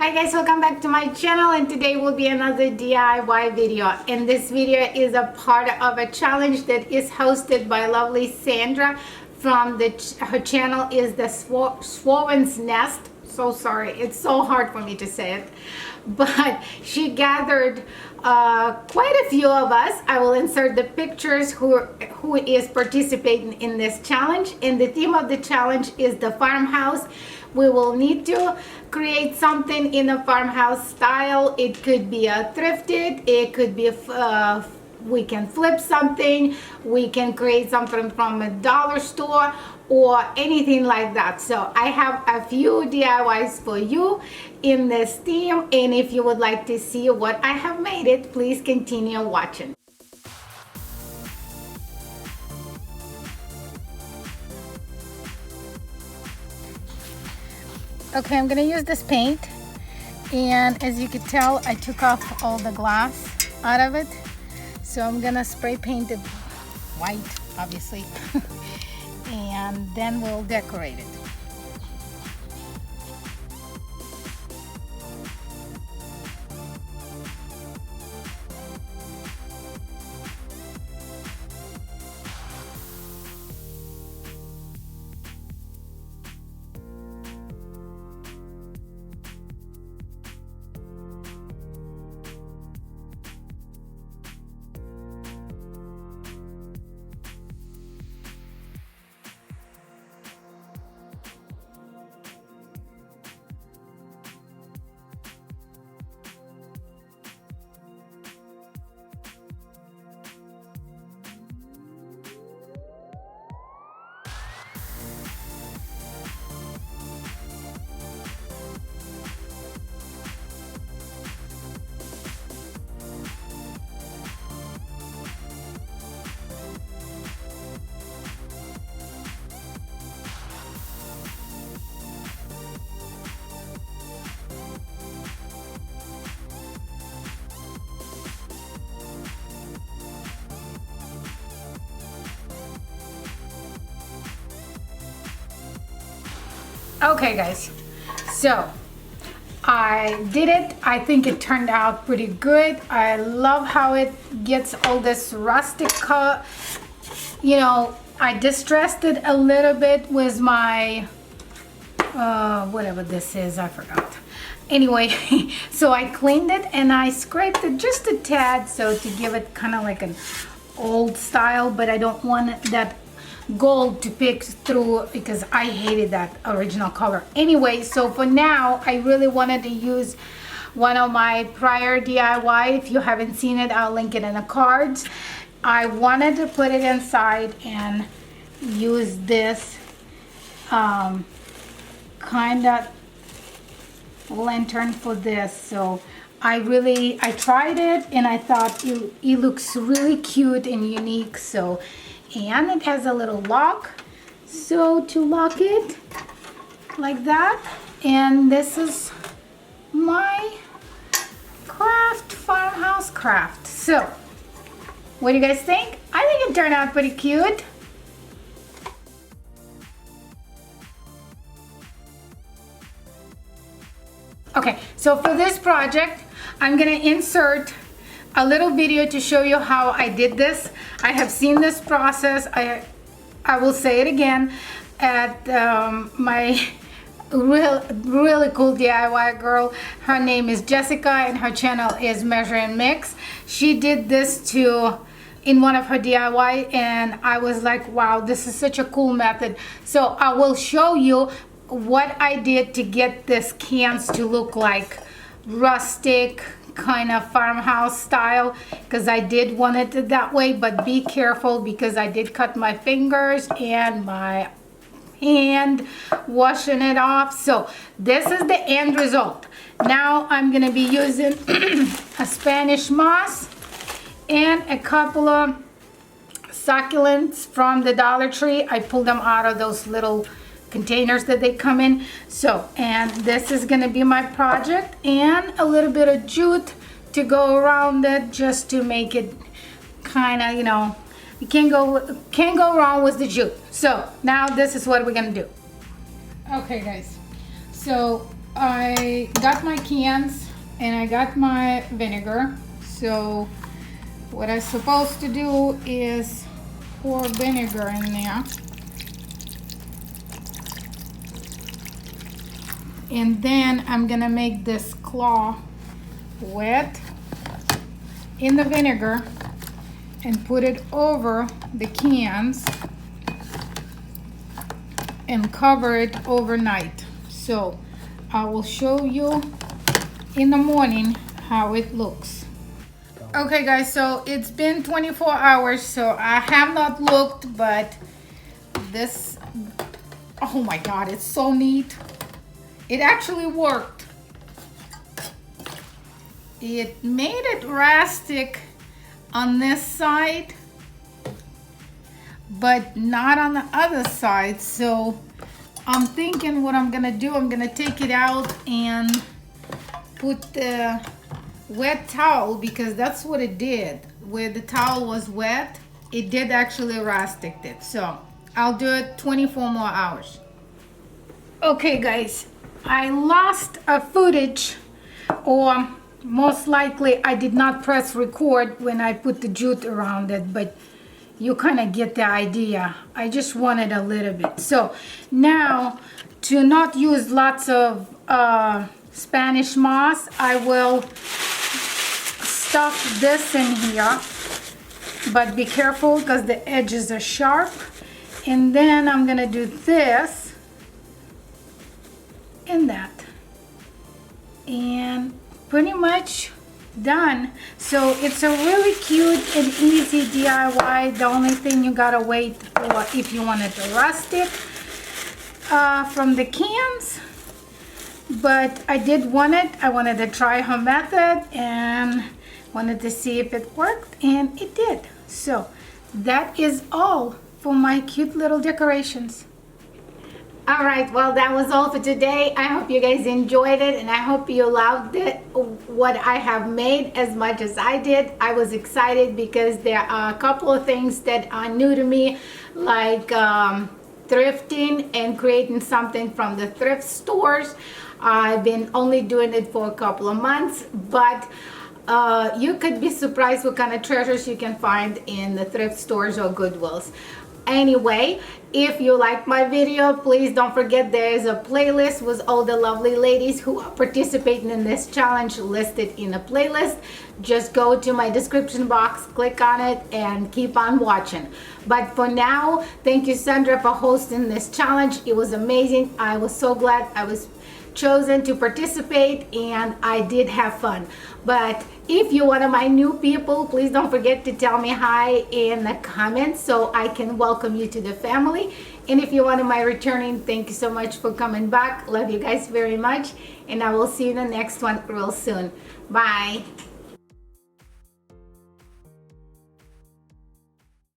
Hi guys, welcome back to my channel, and today will be another DIY video, and this video is a part of a challenge that is hosted by lovely Sandra from her channel is the Schwowin's Nest. So sorry, it's so hard for me to say it, but she gathered quite a few of us. I will insert the pictures who is participating in this challenge, and the theme of the challenge is the farmhouse. We will need to create something in a farmhouse style. It could be a thrifted, it could be we can flip something, we can create something from a dollar store or anything like that. So I have a few DIYs for you in this theme, and if you would like to see what I have made it, please continue watching. Okay, I'm gonna use this paint, and as you can tell, I took off all the glass out of it, so I'm gonna spray paint it white, obviously, and then we'll decorate it. Okay guys, so I did it. I think it turned out pretty good. I love how it gets all this rustic color. You know, I distressed it a little bit with my whatever this is, I forgot. Anyway, so I cleaned it and I scraped it just a tad, so to give it kind of like an old style, but I don't want that gold to pick through because I hated that original color. Anyway, so for now, I really wanted to use one of my prior DIY. If you haven't seen it, I'll link it in the cards. I wanted to put it inside and use this kind of lantern for this. So I tried it and I thought it looks really cute and unique. So, and it has a little lock, so to lock it like that. And this is my farmhouse craft. So what do you guys think? I think it turned out pretty cute. Okay, so for this project, I'm gonna insert a little video to show you how I did this. I have seen this process. I will say it again at my really cool DIY girl. Her name is Jessica and her channel is Measure and Mix. She did this too in one of her DIY, and I was like, wow, this is such a cool method. So I will show you what I did to get this cans to look like rustic kind of farmhouse style, because I did want it that way, but be careful because I did cut my fingers and my hand washing it off. So this is the end result. Now I'm gonna be using a Spanish moss and a couple of succulents from the Dollar Tree. I pulled them out of those little containers that they come in. So, and this is gonna be my project, and a little bit of jute to go around it just to make it kind of, you know, you can't go wrong with the jute. So now this is what we're gonna do. Okay guys, so I got my cans and I got my vinegar. So what I'm supposed to do is pour vinegar in there. And then I'm gonna make this claw wet in the vinegar and put it over the cans and cover it overnight. So I will show you in the morning how it looks. Okay guys, so it's been 24 hours, so I have not looked, but this, oh my god, it's so neat. It actually worked. It made it rustic on this side, but not on the other side. So I'm thinking what I'm gonna do, I'm gonna take it out and put the wet towel, because that's what it did. Where the towel was wet, it did actually rustic it. So I'll do it 24 more hours. Okay guys, I lost a footage, or most likely I did not press record when I put the jute around it, but you kind of get the idea. I just wanted a little bit. So now, to not use lots of Spanish moss, I will stuff this in here, but be careful because the edges are sharp. And then I'm gonna do this and that, and pretty much done. So it's a really cute and easy DIY. The only thing you gotta wait for, if you wanted to rust it from the cans, but I did want it. I wanted to try her method and wanted to see if it worked, and it did. So that is all for my cute little decorations. All right, well, that was all for today. I hope you guys enjoyed it, and I hope you loved it, what I have made, as much as I did. I was excited because there are a couple of things that are new to me, like thrifting and creating something from the thrift stores. I've been only doing it for a couple of months, but you could be surprised what kind of treasures you can find in the thrift stores or Goodwills. Anyway, if you like my video, please don't forget there is a playlist with all the lovely ladies who are participating in this challenge listed in a playlist. Just go to my description box, click on it, and keep on watching. But for now, thank you, Sandra, for hosting this challenge. It was amazing. I was so glad I was chosen to participate, and I did have fun. But if you're one of my new people, please don't forget to tell me hi in the comments so I can welcome you to the family. And if you're one of my returning, thank you so much for coming back. Love you guys very much, and I will see you in the next one real soon. Bye.